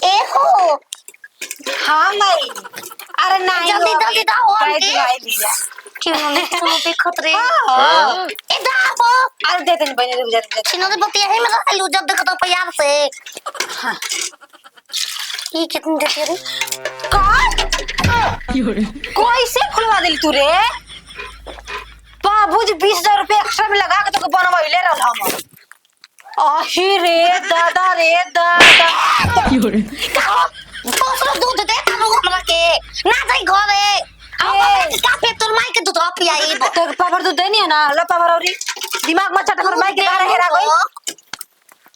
ए हो हाँ माई। अरे नहीं जल्दी जल्दी दाओ हमके भाई दिया क्यों नहीं तुम पे खतरे हाँ। ए दाओ अरे दे देनी बहनी रुक जा छिनो दे बतिया है मेरा लू जब देखो तो प्यार से हाँ। ये कितनी देती रे कौन कोई से खुलवा दिल तू रे बाबूजी 20,000 रुपया एक्स्ट्रा में लगा के तो बनवाइले रहल हम आही रे दादा दूसरा दूध दे तालू हमरा के ना जाई घरे अब का पे तोर माई के दूध पियाई तो पावर दूध देनी है ना लो पावर औरी दिमाग मत चट कर माई के बारे हेरा गई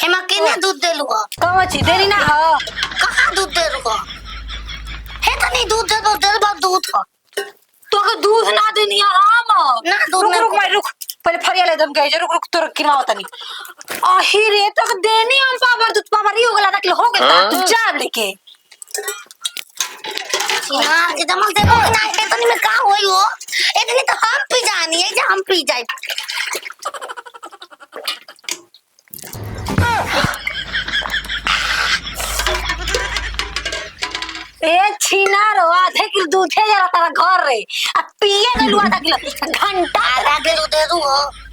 हेमा केने दूध देलु कौन छी देनी ना हो कहां दूध देलु हे त नहीं दूध दे बा दूध तो के दूध ना देनी है हम ना दूध रुक रुक माई रुक पहले फरिया ले दम गए रुक तो किनवा होता नहीं आही रे तो देनी हम पावर दूध पावर ही हो गला तक हो गया तू जा लेके हां एकदम देखो ना है तो नहीं में का होई हो इतनी तो हम पी जानी है जे हम पी जाए ए छीना रो आधे किलो दूध है जरा तारा घर रे आ पिए गलु आधा किलो घंटा आगे दे दू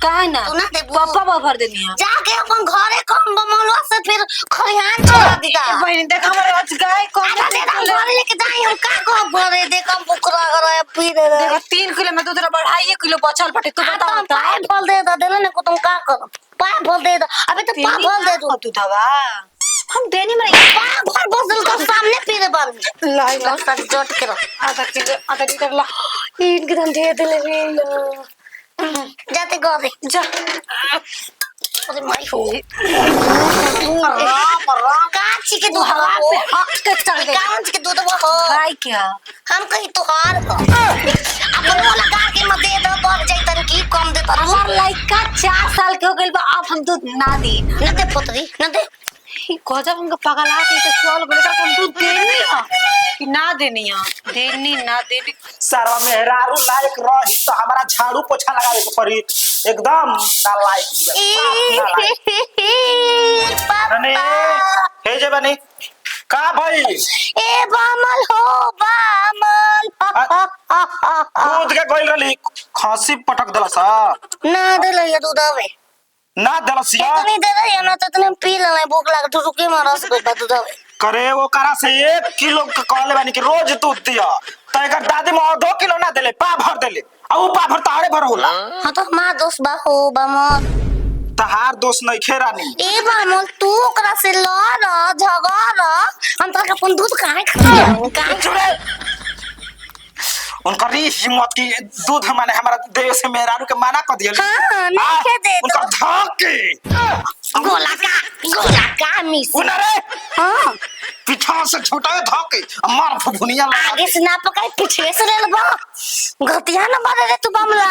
काहे ना तू ना दे पापा भर देनी है जाके अपन घरे कम बमलवा से फिर खरियान छोड़ दीदा बहनी देख हमरे आज गाय कम आधा दे दम घरे लेके जाई हम का को घरे दे कम बुकरा करे पी दे दे देखो 3 किलो में दूध रे बढ़ाइए किलो बचल बटे तू बता तो पाए बोल दे दे ना को तुम का करो पाए बोल दे अबे तो पा बोल दे तू दवा हम देनी में पा भर बदल तो सामने पी दे बार लाई ला सब जोट के आधा लीटर ला एकदम दे दे ले जाते घरे जा अरे माई हो राम राम काची के दूध पे हक के चढ़ गए काउंच के दूध वो हो भाई क्या हम कहीं तुहार हो अपन वो लगा के मत दे दो बढ़ जाइतन की कम दे तर हमार लड़का 4 साल के हो गइल बा अब हम दूध ना दी न दे पुत्री न दे गजब हमके पगला के तो चल बोले का हम दूध देनी है कि ना देनी है देनी ना देनी सारा मेहरारू लायक रही तो हमारा झाड़ू पोछा लगावे के पड़ी एकदम ना लायक पापा हे जे बनी का भाई ए बामल हो बामल दूध के गोइल रली खांसी पटक दलसा ना दे ले दूध आवे ना दलसिया इतनी दे दे ना तो तने पी ले भूख लाग तो रुके मारा से कोई दूध आवे करे वो करा से 1 किलो के कहले बानी कि रोज दूध दिया त एकर दादी मां 2 किलो ना देले पा भर देले आ ऊ पा भर तारे भर होला हां तो मां दोस्त बा हो बामल तहार दोस्त नहीं खेरानी ए बामल तू ओकरा से लड़ झगड़ हम तो अपन दूध काहे खाए काहे चुरे उनका हिम्मत की दूध माने हमारा देव से मेहरारू के माना कर दिया हां नहीं के दे दो उनका धोके गोला का मिस उनरे हां पीछा से छोटा धोके मार फुफुनिया आगे से ना पकाए पीछे से ले लो गतिया ना मारे रे तू बामला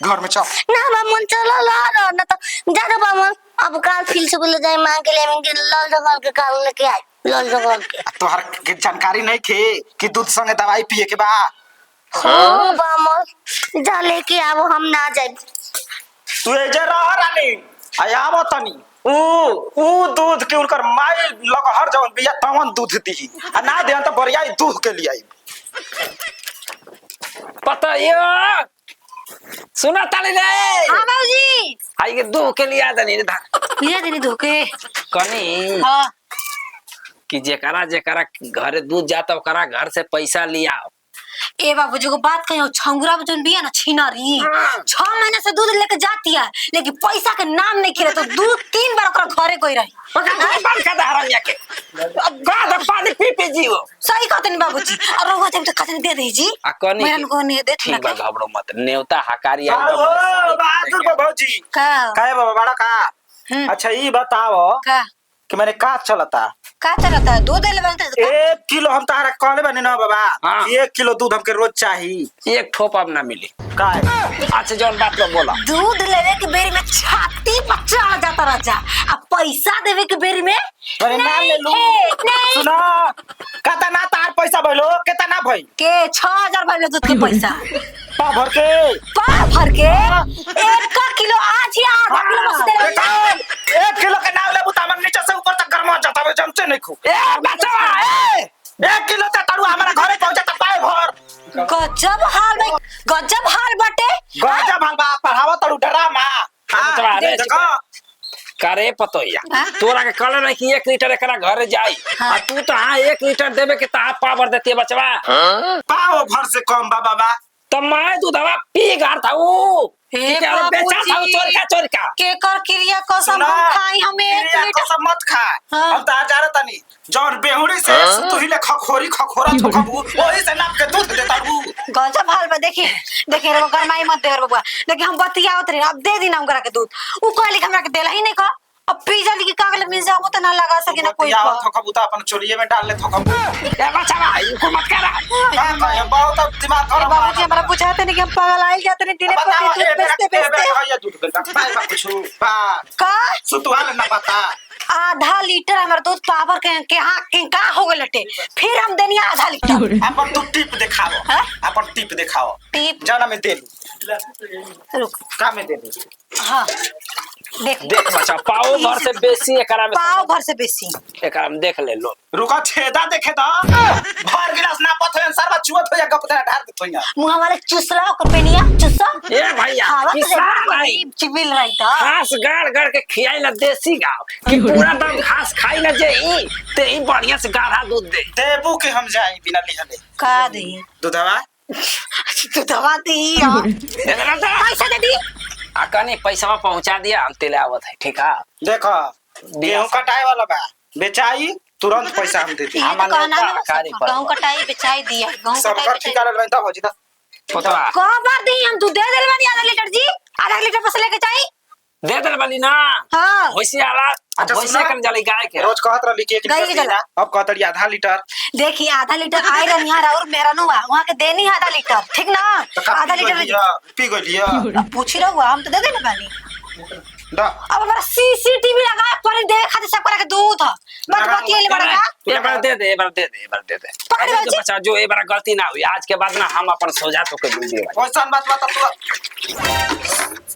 घर में चल ना बामन चलो ला ना तो जा दो बामन अब काल फील से बोले जाए मां के लिए मैं लाल जगह के काल लेके आए लाल जगह के तोहर के जानकारी नहीं थे कि दूध संगे दवाई पिए के बा हो बामन जा लेके आओ हम ना जाए तू ए जे रह रानी आयाम तनी ऊ दूध के उनकर माई लगहर जवन बिया तवन दूध दी आ ना दे त बरिया दूध के लिए आई पता ये सुना ताली रे हां बाबूजी आई के दूध के लिए आदनी रे लिया देनी धोके कनी हां कि जेकरा जेकरा घरे दूध जाता ओकरा घर से पैसा लिया ए बाबूजी को बात कहियो छंगुरा जोन बिया ना छीनारी 6 महीने से दूध लेके जाती है लेकिन पैसा के नाम नहीं खिले तो दूध 3 बार ओकरा घरे कोई रही ओकरा बंद कर हरामिया के गादा पानी पी पी जीवो सही कहते नहीं बाबूजी और रोवा जब तक कहते दे दे जी आ कनी मेरन को नहीं दे ठीक बा घबरो मत नेवता हकारी ओ बहादुर बाबूजी का काहे बाबा बड़ा का अच्छा ई बताओ का कि मैंने का चलता का चलता है दूध ले बनता 1 किलो हम तारा कहले बने ना बाबा हाँ। 1 किलो दूध हमके रोज चाहिए एक ठोप अब ना मिली काहे अच्छा जौन बात लो बोला दूध लेवे के बेरी में छाती पर चढ़ जाता राजा अब पैसा देवे के बेरी में अरे नाम ले लू नहीं सुनो कितना तार पैसा भइलो कितना भई के 6000 भइले दूध के पैसा पा भर के पा भर के 1 किलो आज ही आधा किलो बस दे 1 किलो के नाम ले बुता मन नीचे से ऊपर तक गरमा जाता है जानते नहीं खू ए बचवा ए 1 किलो ते तारू हमारा घरे पहुंचा त पाए भर गजब हाल भाई, गजब हाल बटे। गजा भालबा पढ़ावा तारू ड्रामा बचवा रे देखो करे पतोया हाँ? तोरा के कहले नहीं कि 1 लीटर एकरा घर जाई हाँ। आ तू तो हाँ 1 लीटर देबे के ता पावर देती है बचवा पाओ भर से कम बाबा तो मैं दूधवा पी गार था वो हे क्या बेचा था वो चोर का के कर क्रिया कसम हम खाई हमें 1 क्रिया लीटर। कसम मत खा हाँ। हम तो आ जा रहा तनी जौन बेहुड़ी से सुतुहिले खखोरा ठोकबू वही से नाप के दूध देता हूं गजब हाल बा। देखिए देखिए रे गरमाई मत देर बबुआ, देखिए हम बतियावत रहे, अब दे दी ना हम करा के दूध। उ कहली कि हमरा के देला ही नहीं का, अब पिज्जा लिखी कागज मिल जाओ तो ना लगा सके ना कोई या को। ठोकबू तो अपन चोलिए में डाल ले ठोकबू ए बचवा इनको मत करा का कहे बहुत दिमाग ए खराब बाबूजी हमरा पूछाते नहीं कि हम पागल आइल जाते नहीं दिने बताओ पर दूध बेचते ये दूध देता पाए बा कुछ बा का सुतुहाल ना पता आधा लीटर हमर दूध पावर के हां के का हो गए लटे, फिर हम देनी आधा लीटर। अपन तू टिप दिखाओ हाँ? अपन टिप दिखाओ टिप जाना में दे लू रुक, का में दे दू हां देख देख बच्चा पाओ भर से बेसी एकरा में पाव भर से बेसी। एकरा में देख ले लो रुका छेदा देखे दा भर गिलास ना पथन सरवा चुवत हो या गपता ढार दे तोया मुंह वाले चुसला ओकर पेनिया चुसा ए भैया खावा किसान भाई चिबिल रही था। घास गाड़ के खियाई ना देसी गाँव कि पूरा दम घास खाई ना जे ई ते ई बढ़िया से गाढ़ा दूध दे देबू के हम जाई बिना लिहले का दी दूधवा तू दवा दी यार, इतना सा पैसा दे दी। आकनी पैसा पहुंचा दिया हम तेले आवत है ठीक है देखो गेहूं कटाए वाला बा बेचाई तुरंत पैसा हम दे दी ये तो हमारे कहना है ना, कारी पर। गेहूं कटाई बेचाई दिया, गेहूं सब कटाई का बेचाई। ठिकाना रहता हो जीता पतवा कहाँ बार दी हम दूध दे दे बानी आधा लीटर जी, आधा लीटर पैसा लेके जाई। दे दे बली ना हाँ होसी आला अच्छा, होसी सुना? कर जाली गाय के रोज कहत रहली कि 1 गाय लीटर के जला। देना अब कहत रही आधा लीटर देखिए आधा लीटर आई रही यहाँ और मेरा नुआ वहाँ के देनी है आधा लीटर, ठीक ना। तो का आधा लीटर पी गलिया पूछ ही रहुआ, हम तो दे देने बानी। दा अब हमारा सीसीटीवी लगा पर देख खातिर सब करा के दूध मत बतिए ले बड़ा का। एक बार दे दे एक बार दे दे एक बार दे दे पकड़ अरे बाजी। तो बच्चा जो एक बार गलती ना हुई आज के बाद ना हम अपन सोजा तो कर दूंगे कैसन बात बता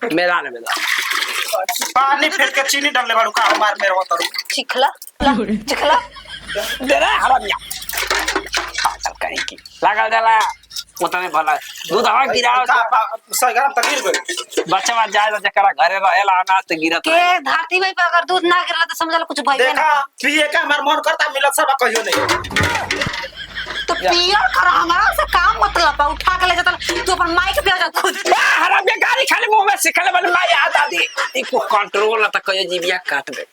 तू मेरा ने मेरा पानी फेर के चीनी डालले बाड़ू का मार मेरे होतरू चिखला चिखला दे रे हरामिया पागल कहीं की लगा देला उतने भला दूध हवा गिराओ सही गरम त गिर गई बच्चा मत जाए जकरा घरे रहेला अनाज तो गिरत के धरती में पे अगर दूध ना गिरला तो समझ लो कुछ भइबे देखा ना। पिए का हमार मन करता मिलत सब कहियो नहीं तो पियर कर हमारा से काम मतलब है, उठा के ले जाता तू अपन माइक पे आ जा खुद। हरामिया गाड़ी खाली मुंह में सिखले बन माई आता दी इको कंट्रोल ना त कहियो जीविया काट दे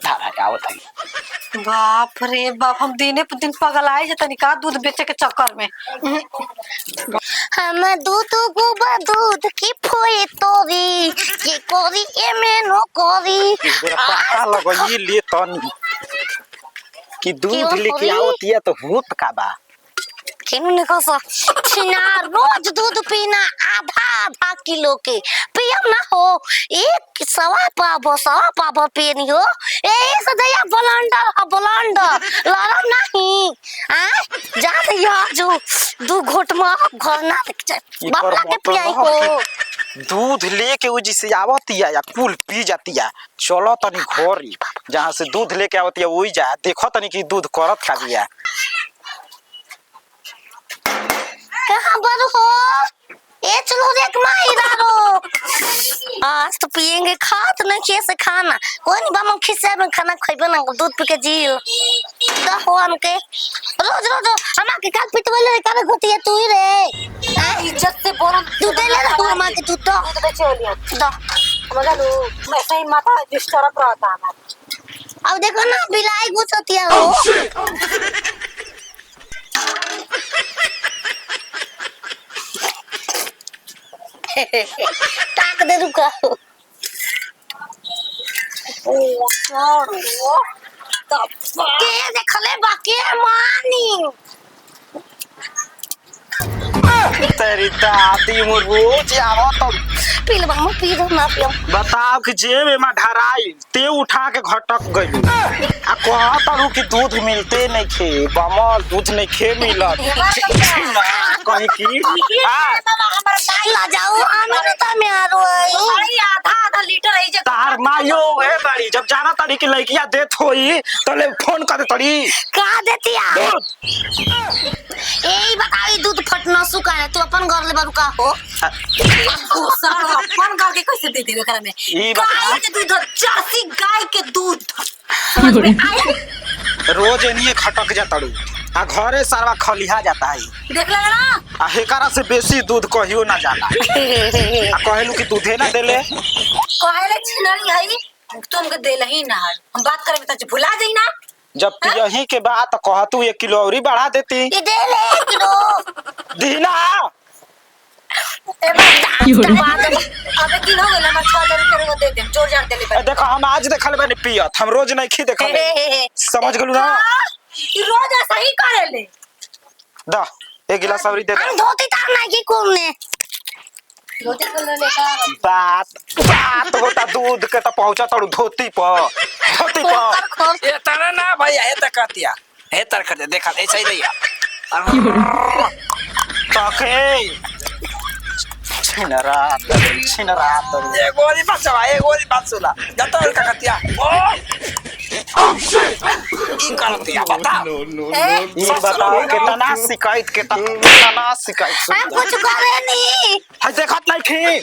धारा आवत है बाप रे बाप, हम दिने पे दिन पगल आए जता निका दूध बेचे के चक्कर में। हम दूध गोबर दूध की फोए तोरी ये कोरी ए मेनो कोरी पता लगई ले तनी कि दूध क्यों लेके होरी? आवतिया तो होत का बा केनु ने कसा छिना रोज दूध पीना आधा किलो के पियम ना हो एक सवा पाव पेनी हो ए सदैया ब्लंडर लड़म नहीं आ जा या जो दू घोट में घर ना देख जाए बाबला के पियाई को दूध लेके वो जिसे आवतिया या कुल पी जातिया चलो तनी घोरी जहाँ से दूध लेके आवतिया वही जा देखो तनी कि दूध करत खा दिया कहाँ पर हो ए चलो देख माहिरारो आज तो पियेंगे खात नहीं कैसे खाना कोई नहीं बाम खिस्सा में खाना खाइबे ना दूध पी के जील दा हो हमके रोज हमा के काल पिटवले काले घोटिया तू ही रे इज्जत से बोल तू दे ले तू हमा के तू तो दूध बेचे वाली दा मजा लो मैं सही माथा डिस्टर्ब रहता हमारा। अब देखो ना बिलाई गुचतिया हो ताक दे रुका के देखले बाकी मानी तेरी दादी रोज आवत पील बामो पी दो ना पियो बताओ कि जेब में ढराई ते उठा के घटक गई आ कहा तारू की दूध मिलते नहीं खे बमल दूध नहीं खे मिलत कहीं की हमर माई ला जाओ हमें तो में आरो भाई आधा लीटर है जे तार मायो ए बाड़ी जब जाना तारी की लड़किया देत होई तले फोन कर तड़ी का देतिया यही बताई दूध फटना सुखा है तू अपन घर ले बारू का हो सारा फोन करके कैसे दे देबे एकरा में ई बता गाय के दूध जर्सी गाय के दूध समझ में आया रोज एनिए खटक जाताड़ू आ घरे सारा खलिहा जाता है देख ले ना आ हेकारा से बेसी दूध कहियो ना जाला आ कहलू कि दूधे ना देले कहले छिनरी है तुमके देला ही ना हम बात करे त भुला जाई ना जब यही के बात कहतू 1 किलो और बढ़ा देती ये दे ले किलो दीना ए अबे की हो गेल हमर 6000 रुपया रो दे दे जोर जार दे ले देखो हम आज देखल बनी पियत हम रोज नहीं खी देखल समझ गेलू ना ई रोज ऐसा ही करेले दा 1 गिलास और दे दे हम धोती तार ना की कोने रोटी कर ले का बात होता दूध के तो पहुंचा तड़ू धोती पर ये तना ना भैया ये तक कहतिया ये तर कर दे देखा ऐसा ही रहिया तके छिनरा ये गोली बचवा ये गोली बचला जतो का कहतिया ओ ई करतिया बता ये बताओ कितना शिकायत हम कुछ करे नहीं है देखत नहीं खी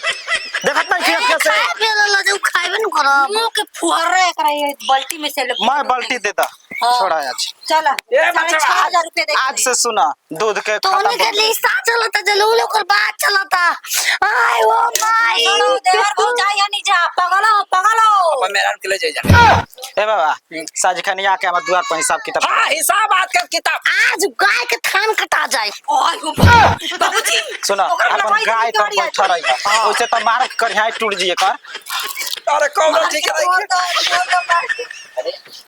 कैसे खाए पे ला जो खाइबे न करब मुंह के फुहरे करे बाल्टी में से ले मैं बाल्टी देता छोड़ा आज चला ए बचवा 6000 रुपया दे आज से सुना दूध के तो खाता उन्हीं के लिस्टा चलता जलूल ओकर बात चलता आय ओ माई देवर भौ जाई हनी जा पगलो अपन मेरा के ले जाई जा ए बाबा साज खनी आके हमर द्वार पर हिसाब किताब हां हिसाब बात कर किताब आज गाय के थान कटा जाए ओय हो बाबूजी सुना अपन गाय पर बैठा रही ओसे तो मार कर यहाँ टूट जिए कर अरे कौन ठीक है